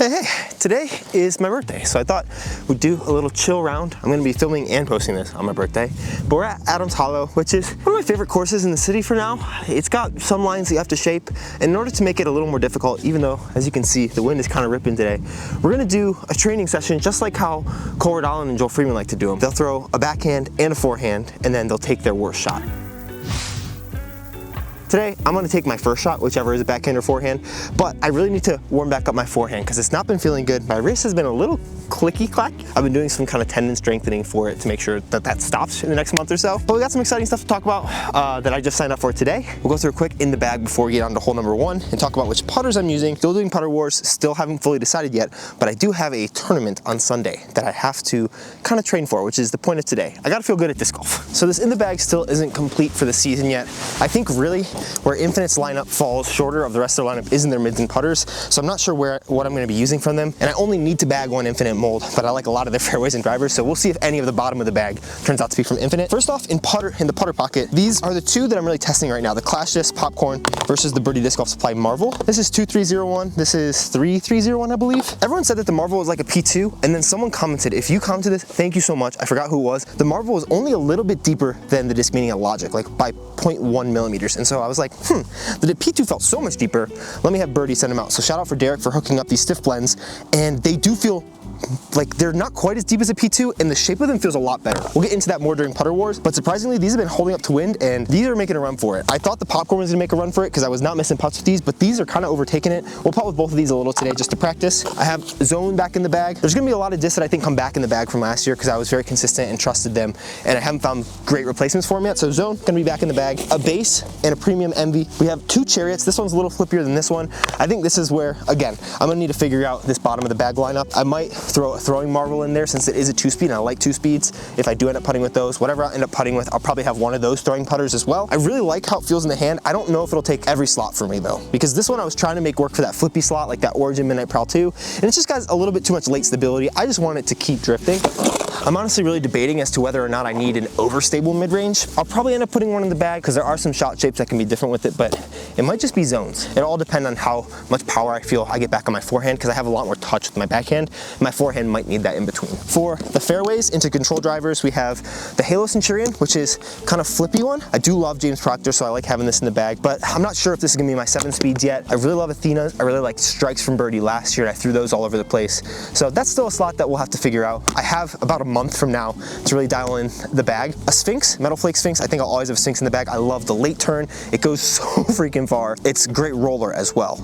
Hey, today is my birthday, so I thought we'd do a little chill round. I'm gonna be filming and posting this on my birthday, but we're at Adams Hollow, which is one of my favorite courses in the city for now. It's got some lines that you have to shape, and in order to make it a little more difficult, even though, as you can see, the wind is kind of ripping today, we're gonna do a training session just like how Cole Redalen and Joel Freeman like to do them. They'll throw a backhand and a forehand, and then they'll take their worst shot. Today, I'm gonna take my first shot, whichever is a backhand or forehand, but I really need to warm back up my forehand because it's not been feeling good. My wrist has been a little clicky-clack. I've been doing some kind of tendon strengthening for it to make sure that that stops in the next month or so. But we got some exciting stuff to talk about that I just signed up for today. We'll go through a quick in the bag before we get on to hole number one and talk about which putters I'm using. Still doing putter wars, still haven't fully decided yet, but I do have a tournament on Sunday that I have to kind of train for, which is the point of today. I gotta feel good at disc golf. So this in the bag still isn't complete for the season yet. I think really where Infinite's lineup falls shorter of the rest of their lineup is in their mids and putters, so I'm not sure what I'm going to be using from them, and I only need to bag one Infinite mold, but I like a lot of their fairways and drivers, so we'll see if any of the bottom of the bag turns out to be from Infinite. First off, in the putter pocket, these are the two that I'm really testing right now, the Clash Disc Popcorn versus the Birdie Disc Golf Supply Marvel. This is 2301, this is 3301, I believe. Everyone said that the Marvel was like a P2, and then someone commented, if you commented this, thank you so much, I forgot who it was. The Marvel was only a little bit deeper than the disc, meaning a Logic, like by 0.1 millimeters, and so I was like, the P2 felt so much deeper. Let me have Birdie send them out. So shout out for Derek for hooking up these stiff blends, and they do feel like they're not quite as deep as a P2, and the shape of them feels a lot better. We'll get into that more during putter wars, but surprisingly, these have been holding up to wind, and these are making a run for it. I thought the Popcorn was gonna make a run for it because I was not missing putts with these, but these are kind of overtaking it. We'll putt with both of these a little today just to practice. I have Zone back in the bag. There's gonna be a lot of discs that I think come back in the bag from last year because I was very consistent and trusted them, and I haven't found great replacements for them yet. So Zone gonna be back in the bag. A base and a premium Envy. We have two Chariots. This one's a little flippier than this one. I think this is where, again, I'm gonna need to figure out this bottom of the bag lineup. I might throw a throwing Marvel in there since it is a 2-speed, and I like 2 speeds. If I do end up putting with those, whatever I end up putting with, I'll probably have one of those throwing putters as well. I really like how it feels in the hand. I don't know if it'll take every slot for me though, because this one I was trying to make work for that flippy slot, like that Origin Midnight Prowl 2, and it's just got a little bit too much late stability. I just want it to keep drifting. I'm honestly really debating as to whether or not I need an overstable mid-range. I'll probably end up putting one in the bag because there are some shot shapes that can be different with it, but it might just be zones. It all depends on how much power I feel I get back on my forehand because I have a lot more touch with my backhand. My forehand might need that in between. For the fairways into control drivers, we have the Halo Centurion, which is kind of flippy one. I do love James Proctor, so I like having this in the bag, but I'm not sure if this is gonna be my 7 speeds yet. I really love Athena. I really liked Strikes from Birdie last year, and I threw those all over the place. So that's still a slot that we'll have to figure out. I have about a month from now to really dial in the bag. A Sphinx, Metal Flake Sphinx, I think I'll always have a Sphinx in the bag. I love the late turn. It goes so freaking far. It's a great roller as well.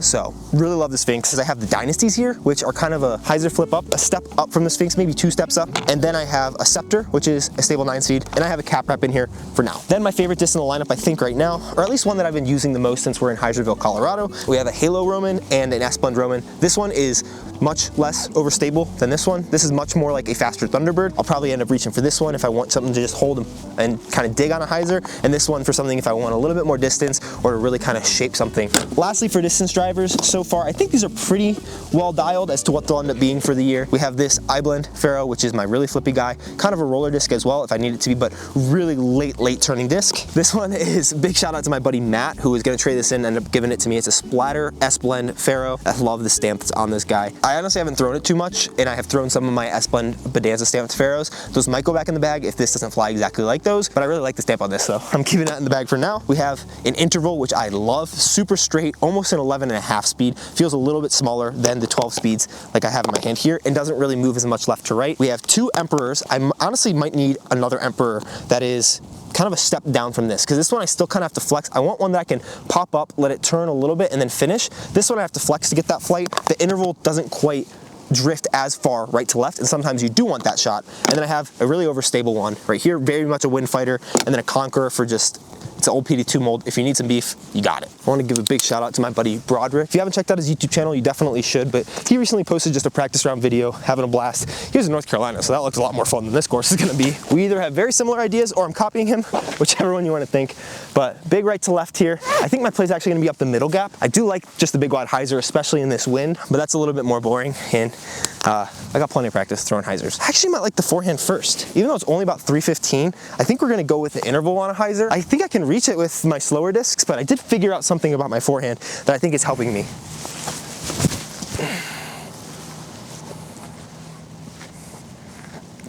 So really love the Sphinx. I have the Dynasties here, which are kind of a hyzer flip up, a step up from the Sphinx, maybe 2 steps up. And then I have a Scepter, which is a stable 9-speed, and I have a Cap Wrap in here for now. Then my favorite disc in the lineup, I think right now, or at least one that I've been using the most since we're in Hyderville, Colorado, we have a Halo Roman and an S-Blend Roman. This one is much less overstable than this one. This is much more like a faster Thunderbird. I'll probably end up reaching for this one if I want something to just hold and kind of dig on a hyzer, and this one for something if I want a little bit more distance or to really kind of shape something. Lastly, for distance drivers, so far I think these are pretty well dialed as to what they'll end up being for the year. We have this iBlend Faro, which is my really flippy guy, kind of a roller disc as well if I need it to be, but really late turning disc. This one is big shout out to my buddy Matt, who was gonna trade this in and end up giving it to me. It's a Splatter S-Blend Faro. I love the stamp that's on this guy. I honestly haven't thrown it too much, and I have thrown some of my S-Blend Bonanza stamped Faros. Those might go back in the bag if this doesn't fly exactly like those, but I really like the stamp on this, so I'm keeping that in the bag for now. We have an Interval, which I love, super straight, almost an 11.5 speed. Feels a little bit smaller than the 12 speeds like I have in my hand here, and doesn't really move as much left to right. We have 2 Emperors. I honestly might need another Emperor that is kind of a step down from this, because this one I still kind of have to flex. I want one that I can pop up, let it turn a little bit, and then finish. This one I have to flex to get that flight. The Interval doesn't quite drift as far right to left, and sometimes you do want that shot. And then I have a really overstable one right here, very much a wind fighter, and then a Conqueror for just, it's an old PD2 mold. If you need some beef, you got it. I want to give a big shout out to my buddy Broderick. If you haven't checked out his YouTube channel, you definitely should, but he recently posted just a practice round video, having a blast. He was in North Carolina, so that looks a lot more fun than this course is gonna be. We either have very similar ideas or I'm copying him, whichever one you want to think. But big right to left here. I think my play is actually gonna be up the middle gap. I do like just the big wide hyzer, especially in this wind, but that's a little bit more boring, and I got plenty of practice throwing hyzers. I actually might like the forehand first. Even though it's only about 315, I think we're gonna go with the Interval on a hyzer. I think I can reach it with my slower discs, but I did figure out something about my forehand that I think is helping me.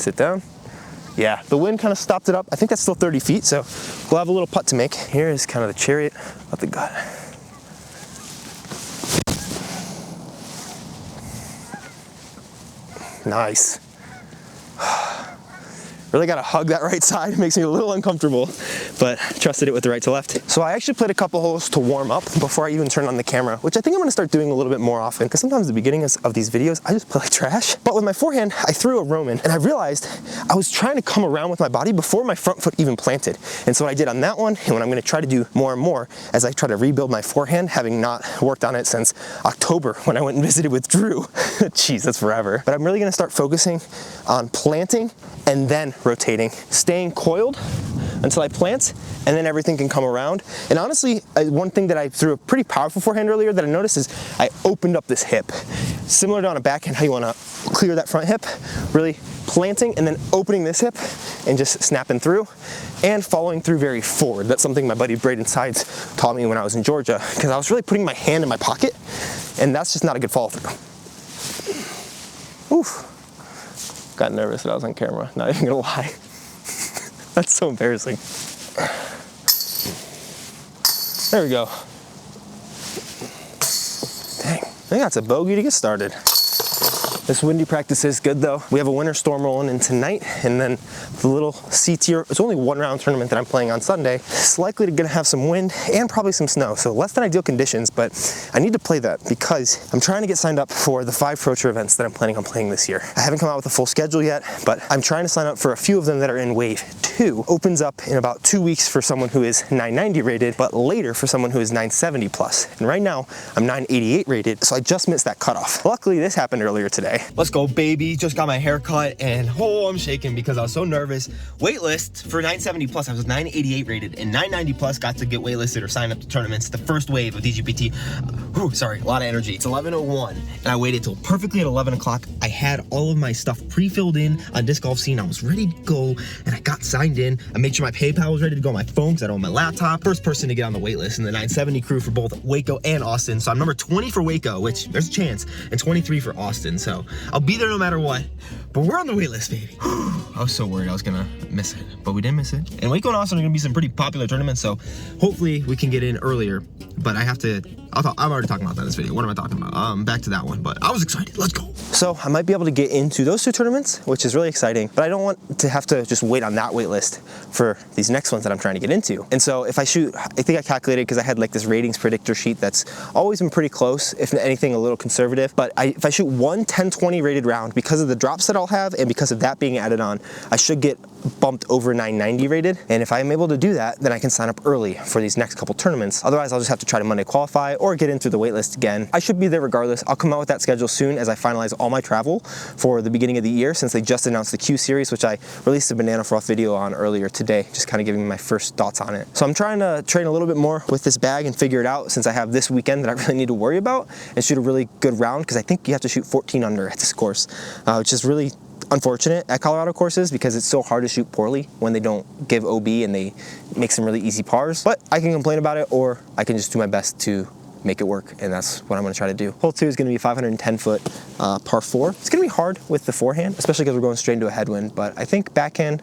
sit down. Yeah, the wind kind of stopped it up. I think that's still 30 feet, so we'll have a little putt to make. Here is kind of the chariot of the gut. Nice. Really got to hug that right side. It makes me a little uncomfortable, but trusted it with the right to left. So I actually played a couple holes to warm up before I even turned on the camera, which I think I'm going to start doing a little bit more often, because sometimes at the beginning of these videos, I just play like trash. But with my forehand, I threw a Roman, and I realized I was trying to come around with my body before my front foot even planted. And so what I did on that one, and what I'm going to try to do more and more as I try to rebuild my forehand, having not worked on it since October when I went and visited with Drew. Jeez, that's forever. But I'm really going to start focusing on planting and then rotating, staying coiled until I plant, and then everything can come around. And honestly, one thing that I threw a pretty powerful forehand earlier that I noticed is I opened up this hip. Similar to on a backhand, how you want to clear that front hip, really planting and then opening this hip and just snapping through and following through very forward. That's something my buddy Braden Sides taught me when I was in Georgia, because I was really putting my hand in my pocket, and that's just not a good follow through. Oof. Got nervous that I was on camera, not even gonna lie. That's so embarrassing. There we go. Dang, I think that's a bogey to get started. This windy practice is good though. We have a winter storm rolling in tonight, and then the little C tier, it's only one round tournament that I'm playing on Sunday. It's likely to gonna have some wind and probably some snow, so less than ideal conditions, but I need to play that because I'm trying to get signed up for the 5 Pro Tour events that I'm planning on playing this year. I haven't come out with a full schedule yet, but I'm trying to sign up for a few of them that are in Wave 2. Opens up in about 2 weeks for someone who is 990 rated, but later for someone who is 970 plus. And right now, I'm 988 rated, so I just missed that cutoff. Luckily, this happened earlier today. Let's go, baby. Just got my hair cut, and oh, I'm shaking because I was so nervous. Waitlist for 970 plus, I was 988 rated, and 990 plus got to get waitlisted or signed up to tournaments. The first wave of DGPT. Sorry, a lot of energy. It's 11:01, and I waited till perfectly at 11 o'clock. I had all of my stuff pre-filled in on Disc Golf Scene. I was ready to go, and I got signed in. I made sure my PayPal was ready to go on my phone because I don't have my laptop. First person to get on the waitlist in the 970 crew for both Waco and Austin. So I'm number 20 for Waco, which there's a chance, and 23 for Austin. So I'll be there no matter what. But we're on the waitlist, baby. I was so worried I was gonna miss it, but we didn't miss it. And Waco and Austin are gonna be some pretty popular tournaments, so hopefully we can get in earlier. But I have to, I'm already talking about that in this video. What am I talking about? Back to that one, but I was excited. Let's go. So I might be able to get into those 2 tournaments, which is really exciting, but I don't want to have to just wait on that wait list for these next ones that I'm trying to get into. And so if I shoot, I think I calculated, because I had like this ratings predictor sheet that's always been pretty close, if anything a little conservative, but if I shoot one 10-20 rated round, because of the drops that I'll have and because of that being added on, I should get bumped over 990 rated. And if I'm able to do that, then I can sign up early for these next couple tournaments. Otherwise, I'll just have to try to Monday qualify or get in through the waitlist again. I should be there regardless. I'll come out with that schedule soon as I finalize all my travel for the beginning of the year, since they just announced the Q series, which I released a Banana Froth video on earlier today, just kind of giving my first thoughts on it. So I'm trying to train a little bit more with this bag and figure it out, since I have this weekend that I really need to worry about, and shoot a really good round, because I think you have to shoot 14 under at this course, which is really unfortunate at Colorado courses, because it's so hard to shoot poorly when they don't give OB and they make some really easy pars. But I can complain about it, or I can just do my best to make it work, and that's what I'm going to try to do. Hole 2 is going to be 510 foot par 4. It's going to be hard with the forehand, especially because we're going straight into a headwind, but I think backhand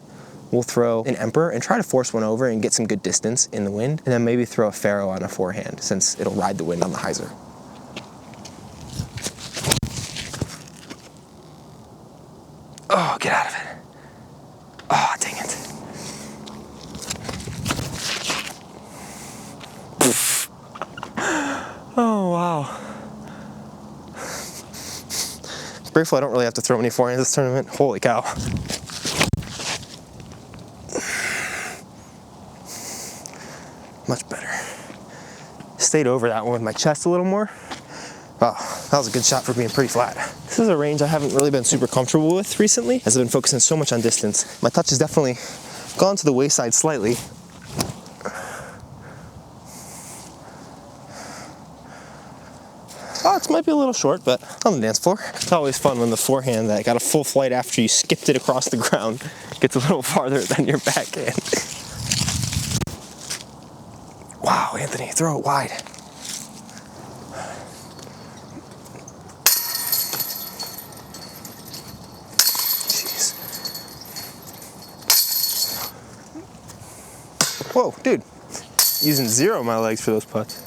we'll throw an Emperor and try to force one over and get some good distance in the wind, and then maybe throw a Pharaoh on a forehand, since it'll ride the wind on the hyzer. Oh, get out of it. Oh, dang it. Oh, wow. Grateful I don't really have to throw any forehands this tournament. Holy cow. Much better. Stayed over that one with my chest a little more. Wow, that was a good shot for being pretty flat. This is a range I haven't really been super comfortable with recently, as I've been focusing so much on distance. My touch has definitely gone to the wayside slightly. Oh, it might be a little short, but on the dance floor. It's always fun when the forehand that got a full flight after you skipped it across the ground gets a little farther than your backhand. Wow, Anthony, throw it wide. Whoa, dude. Using 0 of my legs for those putts.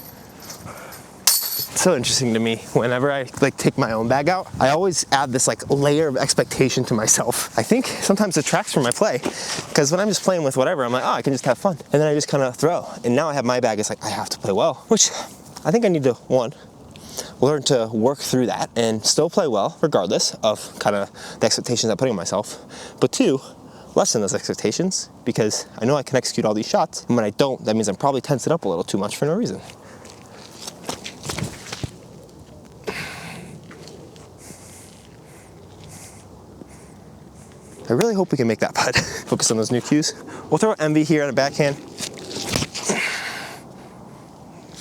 It's so interesting to me. Whenever I like take my own bag out, I always add this like layer of expectation to myself. I think sometimes it detracts from my play, because when I'm just playing with whatever, I'm like, oh, I can just have fun. And then I just kind of throw. And now I have my bag, it's like, I have to play well, which I think I need to, one, learn to work through that and still play well, regardless of kind of the expectations I'm putting on myself. But two, lessen those expectations, because I know I can execute all these shots. And when I don't, that means I'm probably tensing up a little too much for no reason. I really hope we can make that putt. Focus on those new cues. We'll throw envy here on a backhand.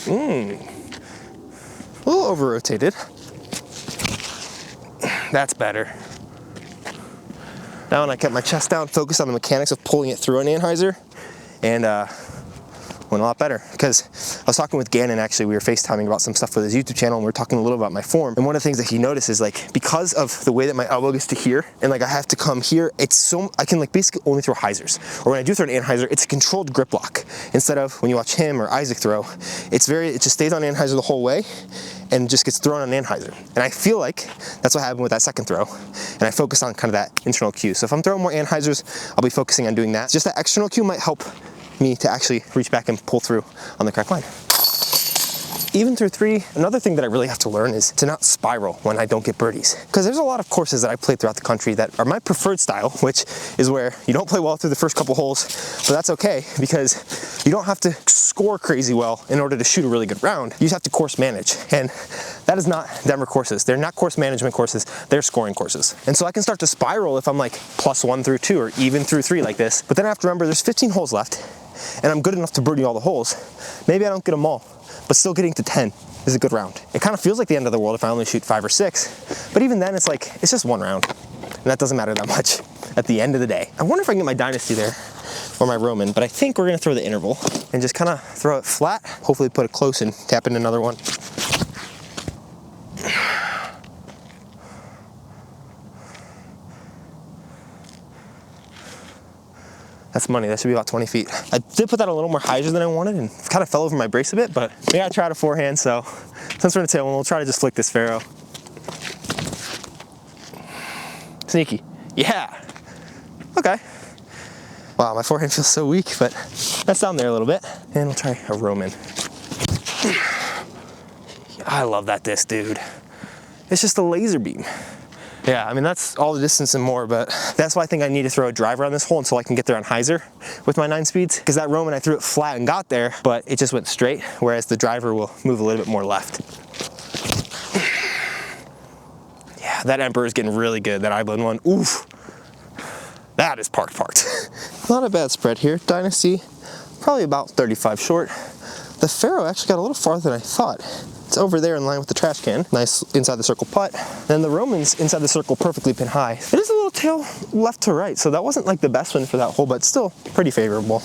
A little over-rotated. That's better. Now when I kept my chest down, focused on the mechanics of pulling it through an anhyzer, and went a lot better. Because I was talking with Gannon, actually, we were FaceTiming about some stuff for his YouTube channel, and we were talking a little about my form. And one of the things that he noticed is like, because of the way that my elbow gets to here, and like I have to come here, it's so, I can like basically only throw hyzers. Or when I do throw an anhyzer, it's a controlled grip lock. Instead of when you watch him or Isaac throw, it just stays on anhyzer the whole way, and just gets thrown on anhyzer. And I feel like that's what happened with that second throw. And I focused on kind of that internal cue. So if I'm throwing more anhyzers, I'll be focusing on doing that. Just that external cue might help me to actually reach back and pull through on the correct line. Even through 3, another thing that I really have to learn is to not spiral when I don't get birdies. Because there's a lot of courses that I played throughout the country that are my preferred style, which is where you don't play well through the first couple holes, but that's okay, because you don't have to score crazy well in order to shoot a really good round. You just have to course manage. And that is not Denver courses. They're not course management courses, they're scoring courses. And so I can start to spiral if I'm like +1 through 2 or even through 3 like this. But then I have to remember there's 15 holes left, and I'm good enough to birdie all the holes. Maybe I don't get them all, but still getting to 10 is a good round. It kind of feels like the end of the world if I only shoot 5 or 6, but even then it's like, it's just one round, and that doesn't matter that much at the end of the day. I wonder if I can get my Dynasty there, or my Roman, but I think we're gonna throw the interval and just kind of throw it flat, hopefully put it close and tap in another one. That's money, that should be about 20 feet. I did put that a little more hyzer than I wanted and kind of fell over my brace a bit, but maybe I tried a forehand, so since we're in the tailwind, we'll try to just flick this Faro. Sneaky, yeah, okay. Wow, my forehand feels so weak, but that's down there a little bit. And we'll try a Roman. I love that disc, dude. It's just a laser beam. Yeah, I mean, that's all the distance and more, but that's why I think I need to throw a driver on this hole until I can get there on hyzer with my 9 speeds. Because that Roman, I threw it flat and got there, but it just went straight, whereas the driver will move a little bit more left. Yeah, that Emperor is getting really good, that Iblin one. Oof. That is parked. Not a bad spread here. Dynasty, probably about 35 short. The Faro actually got a little farther than I thought. It's over there in line with the trash can. Nice inside the circle putt. Then the Roman's inside the circle perfectly pin high. It is a little tail left to right, so that wasn't like the best one for that hole, but still pretty favorable.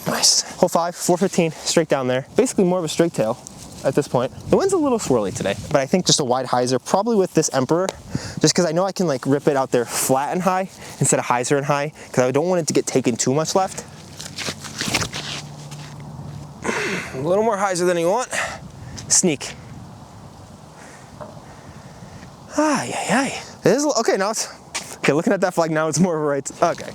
Nice. Hole 5, 415, straight down there. Basically more of a straight tail at this point. The wind's a little swirly today, but I think just a wide hyzer, probably with this Emperor, just because I know I can like rip it out there flat and high instead of hyzer and high, because I don't want it to get taken too much left. A little more hyzer than you want. Sneak. It is, okay, now it's, okay, looking at that flag now, it's more of a right, okay.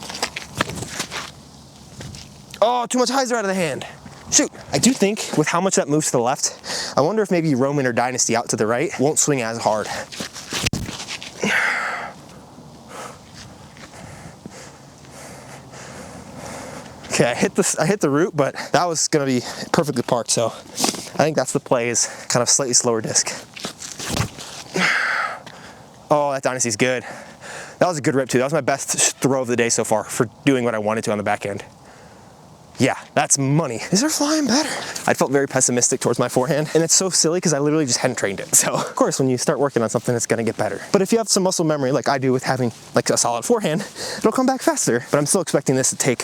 Oh, too much hyzer out of the hand. Shoot, I do think with how much that moves to the left, I wonder if maybe Roman or Dynasty out to the right won't swing as hard. Okay, I hit the root, but that was gonna be perfectly parked, so I think that's the play, is kind of slightly slower disc. Oh, that Dynasty's good. That was a good rip too. That was my best throw of the day so far for doing what I wanted to on the back end. Yeah, that's money. These are flying better. I felt very pessimistic towards my forehand, and it's so silly because I literally just hadn't trained it. So of course, when you start working on something, it's gonna get better. But if you have some muscle memory like I do with having like a solid forehand, it'll come back faster. But I'm still expecting this to take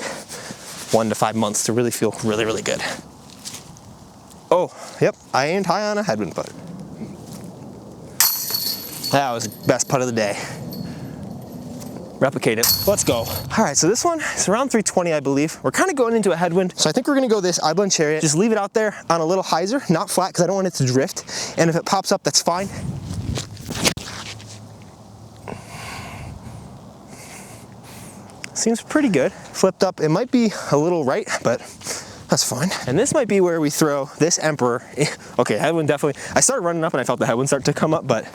1 to 5 months to really feel really, really good. Oh, yep, I aimed high on a headwind putt. That was the best putt of the day. replicate it. Let's go. All right, so this one is around 320, I believe. We're kind of going into a headwind, so I think we're gonna go this I-blend Chariot. Just leave it out there on a little hyzer, not flat, because I don't want it to drift. And if it pops up, that's fine. Seems pretty good. Flipped up, it might be a little right, but that's fine. And this might be where we throw this Emperor. Okay, headwind definitely. I started running up and I felt the headwind start to come up, but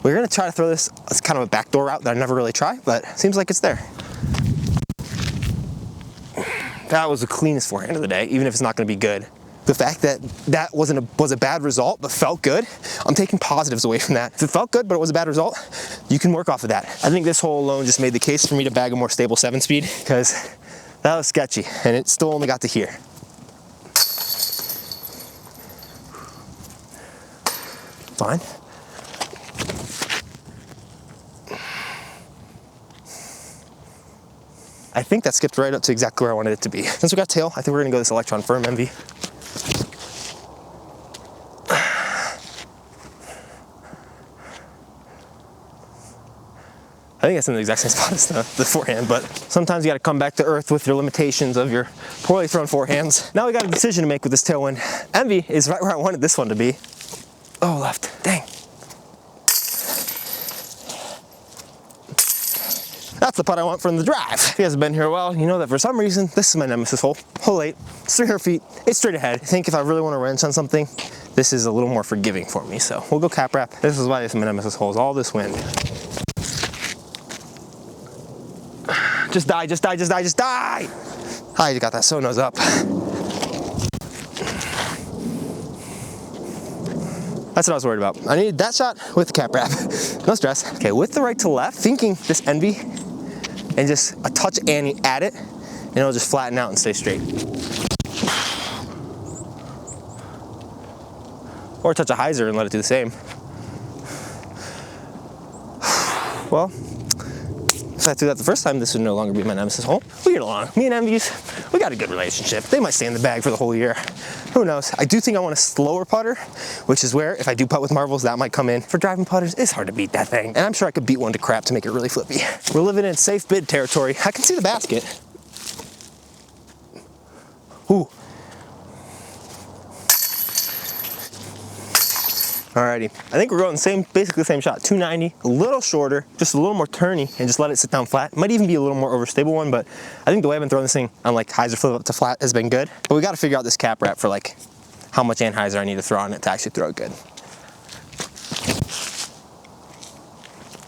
we're gonna try to throw this as kind of a backdoor route that I never really try, but seems like it's there. That was the cleanest forehand of the day, even if it's not gonna be good. The fact that that was a bad result, but felt good, I'm taking positives away from that. If it felt good, but it was a bad result, you can work off of that. I think this hole alone just made the case for me to bag a more stable 7-speed, because that was sketchy, and it still only got to here. Fine. I think that skipped right up to exactly where I wanted it to be. Since we got tail, I think we're gonna go this Electron Firm MV. I think it's in the exact same spot as the forehand, but sometimes you gotta come back to earth with your limitations of your poorly thrown forehands. Now we got a decision to make with this tailwind. MV is right where I wanted this one to be. Oh, left, dang. That's the putt I want from the drive. If you guys have been here a while, you know that for some reason, this is my nemesis hole. Hole 8, it's 300 feet, it's straight ahead. I think if I really want to wrench on something, this is a little more forgiving for me. So we'll go cap wrap. This is why this is my nemesis hole, is all this wind. Just die, just die, just die, just die! I just got that so nose up. That's what I was worried about. I needed that shot with the cap wrap. No stress. Okay, with the right to left, thinking this Envy, and just a touch Annie at it, and it'll just flatten out and stay straight. Or touch a hyzer and let it do the same. Well, if I threw that the first time, this would no longer be my nemesis hole. We get along. Me and Envies, we got a good relationship. They might stay in the bag for the whole year. Who knows? I do think I want a slower putter, which is where, if I do putt with marbles, that might come in. For driving putters, it's hard to beat that thing. And I'm sure I could beat one to crap to make it really flippy. We're living in safe bid territory. I can see the basket. Ooh. Alrighty, I think we're going basically the same shot, 290, a little shorter, just a little more turny, and just let it sit down flat. Might even be a little more overstable one, but I think the way I've been throwing this thing on like hyzer flip up to flat has been good. But we gotta figure out this cap wrap for like how much anhyzer I need to throw on it to actually throw it good.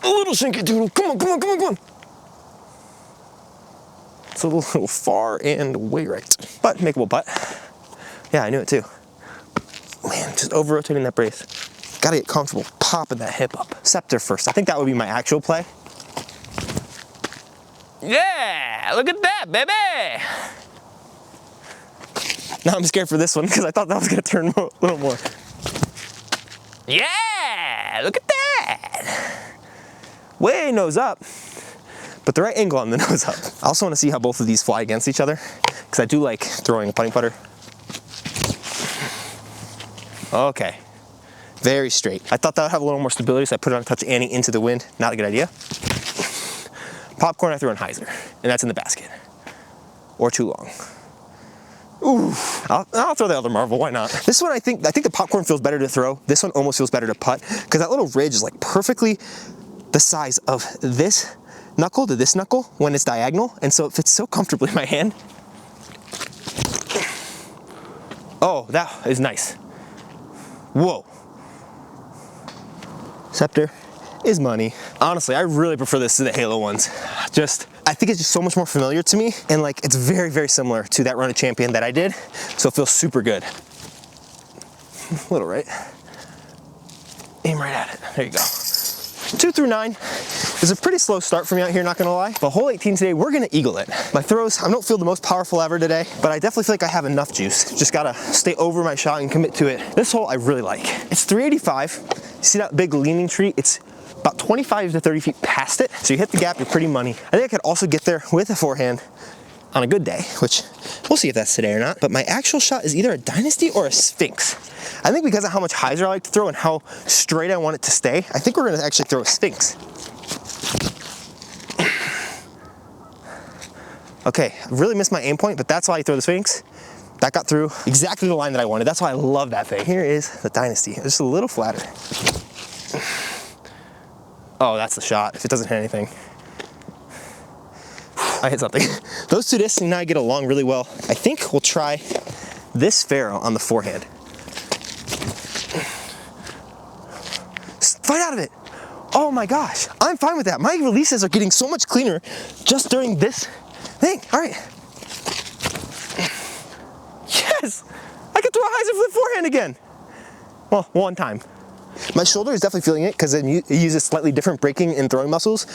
A little shinky doodle, come on, come on, come on, come on. It's a little far and way right, but makeable putt. Yeah, I knew it too. Man, just over rotating that brace. Gotta get comfortable popping that hip up. Scepter first. I think that would be my actual play. Yeah, look at that, baby. Now I'm scared for this one because I thought that was gonna turn a little more. Yeah, look at that. Way nose up, but the right angle on the nose up. I also want to see how both of these fly against each other because I do like throwing a putting putter. Okay, very straight. I thought that would have a little more stability, so I put it on a touch Annie into the wind. Not a good idea. Popcorn I threw on hyzer, and that's in the basket. Or too long. Ooh, I'll throw the other marble, why not? This one I think the popcorn feels better to throw. This one almost feels better to putt, because that little ridge is like perfectly the size of this knuckle to this knuckle when it's diagonal, and so it fits so comfortably in my hand. Oh, that is nice. Whoa. Scepter is money. Honestly, I really prefer this to the Halo ones. I think it's just so much more familiar to me, and like it's very, very similar to that run of Champion that I did, so it feels super good. A little right. Aim right at it. There you go. 2 through 9 is a pretty slow start for me out here, not gonna lie. But hole 18 today, we're gonna eagle it. My throws, I don't feel the most powerful ever today, but I definitely feel like I have enough juice. Just gotta stay over my shot and commit to it. This hole I really like. It's 385. You see that big leaning tree? It's about 25 to 30 feet past it. So you hit the gap, you're pretty money. I think I could also get there with a forehand on a good day, which we'll see if that's today or not. But my actual shot is either a Dynasty or a Sphinx. I think because of how much hyzer I like to throw and how straight I want it to stay, I think we're gonna actually throw a Sphinx. Okay, I really missed my aim point, but that's why I throw the Sphinx. That got through exactly the line that I wanted. That's why I love that thing. Here is the Dynasty. It's just a little flatter. Oh, that's the shot. If it doesn't hit anything. I hit something. Those two discs and I get along really well. I think we'll try this Faro on the forehand. Fight out of it. Oh my gosh, I'm fine with that. My releases are getting so much cleaner just during this thing. All right. Yes, I can throw a hyzer flip forehand again. Well, one time. My shoulder is definitely feeling it because it uses slightly different braking and throwing muscles.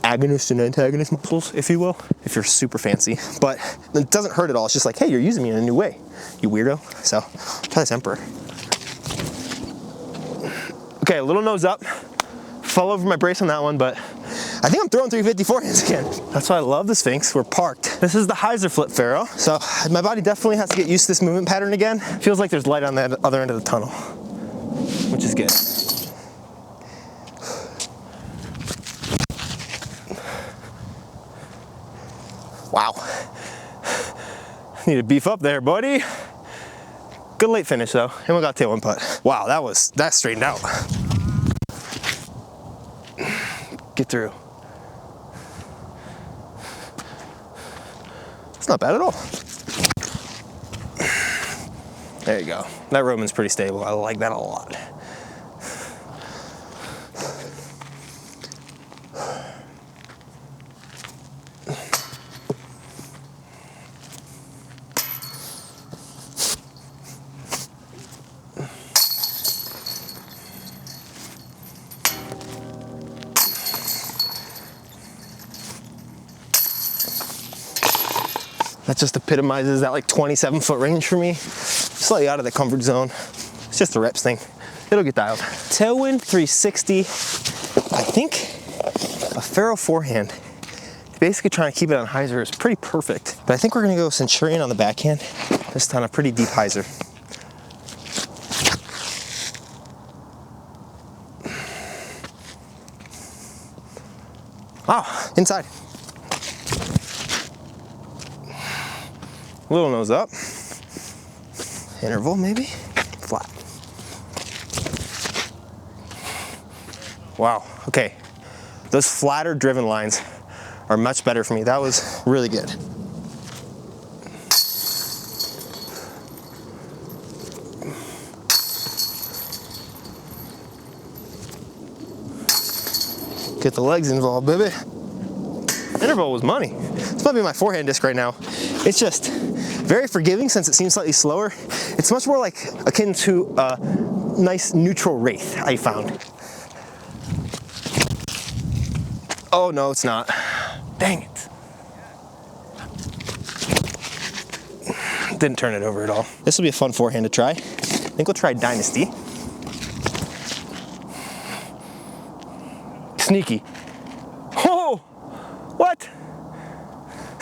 Agonist and antagonist muscles, if you will, if you're super fancy. But it doesn't hurt at all. It's just like, hey, you're using me in a new way, you weirdo. So try this Emperor. Okay, a little nose up. Fell over my brace on that one, but I think I'm throwing 350 forehands again. That's why I love the Sphinx. We're parked. This is the hyzer flip Faro. So my body definitely has to get used to this movement pattern again. Feels like there's light on the other end of the tunnel, which is good. Wow. Need to beef up there, buddy. Good late finish though, and we got tailwind putt. Wow, that straightened out. Get through. It's not bad at all. There you go. That Roman's pretty stable. I like that a lot. That just epitomizes that like 27-foot range for me. Slightly out of the comfort zone. It's just a reps thing. It'll get dialed. Tailwind 360. I think a Faro forehand, basically trying to keep it on hyzer, is pretty perfect. But I think we're gonna go Centurion on the backhand, this time a pretty deep hyzer. Wow, inside. Little nose up. Interval maybe? Flat. Wow, okay. Those flatter driven lines are much better for me. That was really good. Get the legs involved, baby. Interval was money. This might be my forehand disc right now. It's just very forgiving since it seems slightly slower. It's much more like akin to a nice neutral Wraith, I found. Oh no, it's not. Dang it. Didn't turn it over at all. This will be a fun forehand to try. I think we'll try Dynasty. Sneaky. Oh, what?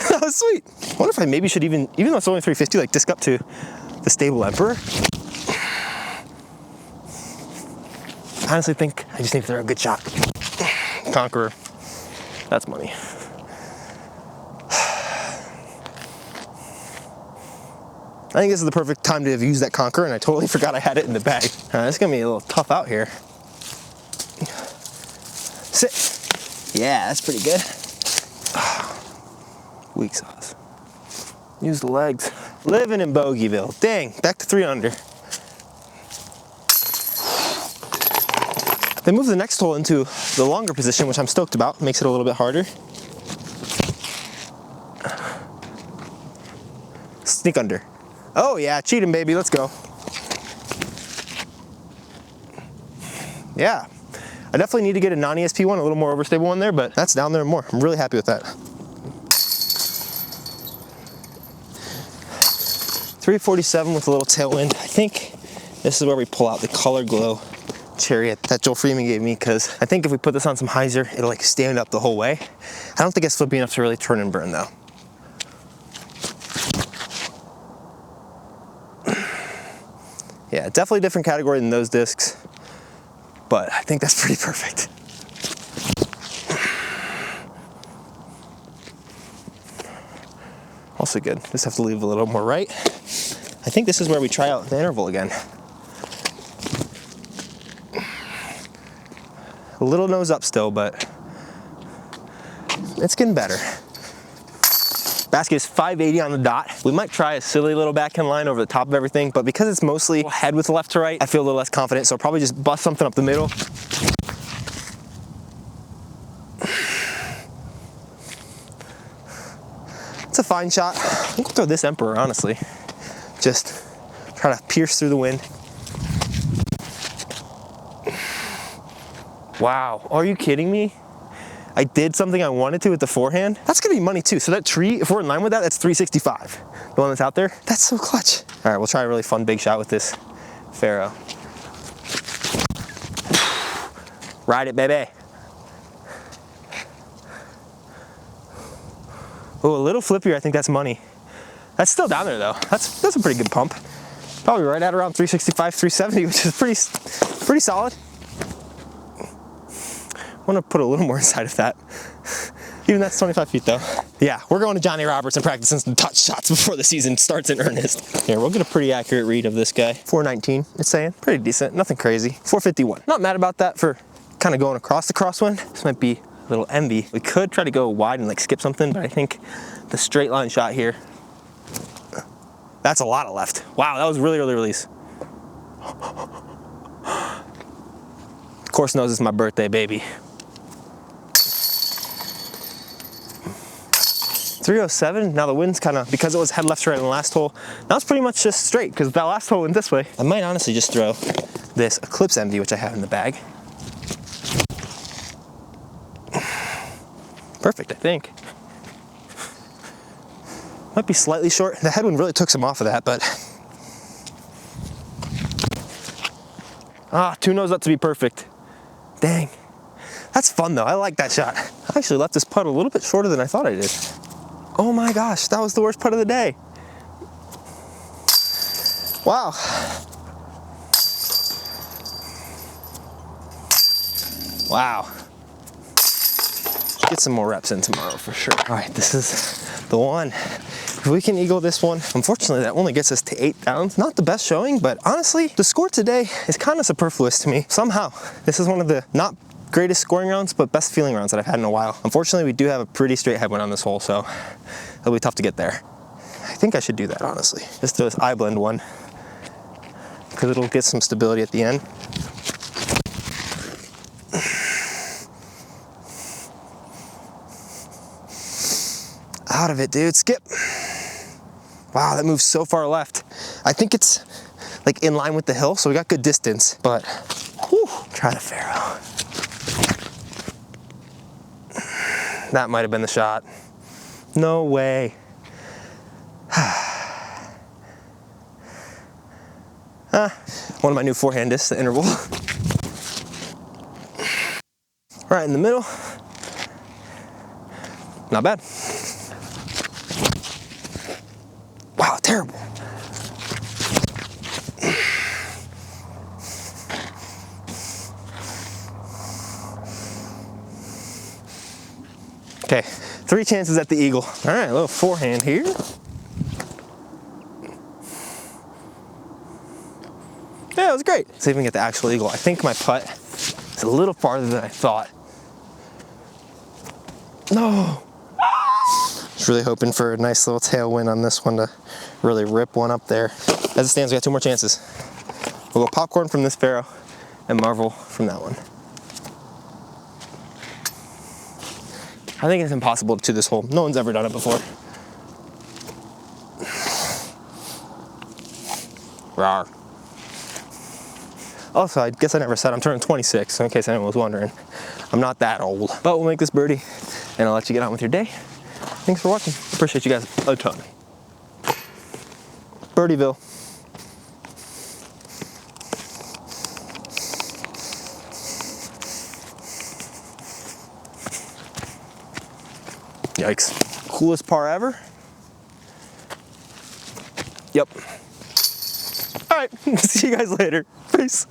That was sweet. I wonder if I maybe should even though it's only 350, like disc up to the stable Emperor. I honestly think I just need to throw a good shot. Conqueror. That's money. I think this is the perfect time to have used that Conqueror, and I totally forgot I had it in the bag. It's gonna be a little tough out here. Sit. Yeah, that's pretty good. Weak sauce. Use the legs. Living in Bogeyville. Dang, back to 3 under. They moved the next hole into the longer position, which I'm stoked about. Makes it a little bit harder. Sneak under. Oh yeah, cheating baby, let's go. Yeah, I definitely need to get a non-ESP one, a little more overstable one there, but that's down there more. I'm really happy with that. 347 with a little tailwind. I think this is where we pull out the Color Glow Chariot that Joel Freeman gave me, because I think if we put this on some hyzer, it'll like stand up the whole way. I don't think it's flippy enough to really turn and burn though. Yeah, definitely a different category than those discs, but I think that's pretty perfect. Also good. Just have to leave a little more right. I think this is where we try out the interval again. A little nose up still, but it's getting better. Basket is 580 on the dot. We might try a silly little backhand line over the top of everything, but because it's mostly head with left to right, I feel a little less confident, so I'll probably just bust something up the middle. It's a fine shot. I think we'll throw this Emperor, honestly. Just try to pierce through the wind. Wow, are you kidding me? I did something I wanted to with the forehand. That's gonna be money too. So that tree, if we're in line with that, that's 365. The one that's out there, that's so clutch. All right, we'll try a really fun big shot with this Faro. Ride it, baby. Oh, a little flippier, I think that's money. That's still down there though. That's a pretty good pump. Probably right at around 365, 370, which is pretty solid. I want to put a little more inside of that. Even that's 25 feet though. Yeah, we're going to Johnny Roberts and practicing some touch shots before the season starts in earnest. Here, we'll get a pretty accurate read of this guy. 419, it's saying. Pretty decent, nothing crazy. 451. Not mad about that for kind of going across the crosswind. This might be a little envy. We could try to go wide and like skip something, but I think the straight line shot here, that's a lot of left. Wow, that was really early release. Of course knows it's my birthday, baby. 307, now the wind's kind of, because it was head left to right in the last hole, now it's pretty much just straight, because that last hole went this way. I might honestly just throw this Eclipse MD, which I have in the bag. Perfect, I think. Might be slightly short. The headwind really took some off of that, but. Two nose up to be perfect. Dang. That's fun though, I like that shot. I actually left this putt a little bit shorter than I thought I did. Oh my gosh, that was the worst putt of the day. Wow. Wow. Get some more reps in tomorrow for sure. All right, this is the one. If we can eagle this one, unfortunately that only gets us to 8 downs. Not the best showing, but honestly, the score today is kind of superfluous to me. Somehow, this is one of the not greatest scoring rounds, but best feeling rounds that I've had in a while. Unfortunately, we do have a pretty straight headwind on this hole, so it'll be tough to get there. I think I should do that, honestly. Just throw this I-blend one, because it'll get some stability at the end. Out of it, dude, skip. Wow, that moves so far left. I think it's like in line with the hill, so we got good distance, but whew, try the Faro. That might have been the shot. No way. One of my new forehandists, the interval. Right in the middle. Not bad. Wow, terrible. Okay, 3 chances at the eagle. All right, a little forehand here. Yeah, it was great. Let's see if we can get the actual eagle. I think my putt is a little farther than I thought. No. Just really hoping for a nice little tailwind on this one to really rip one up there. As it stands, we got 2 more chances. We'll go popcorn from this Faro and Marvel from that one. I think it's impossible to this hole. No one's ever done it before. Rawr. Also, I guess I never said I'm turning 26, so in case anyone was wondering. I'm not that old. But we'll make this birdie, and I'll let you get on with your day. Thanks for watching. Appreciate you guys a ton. Birdieville. Yikes. Coolest par ever? Yep. All right, see you guys later. Peace.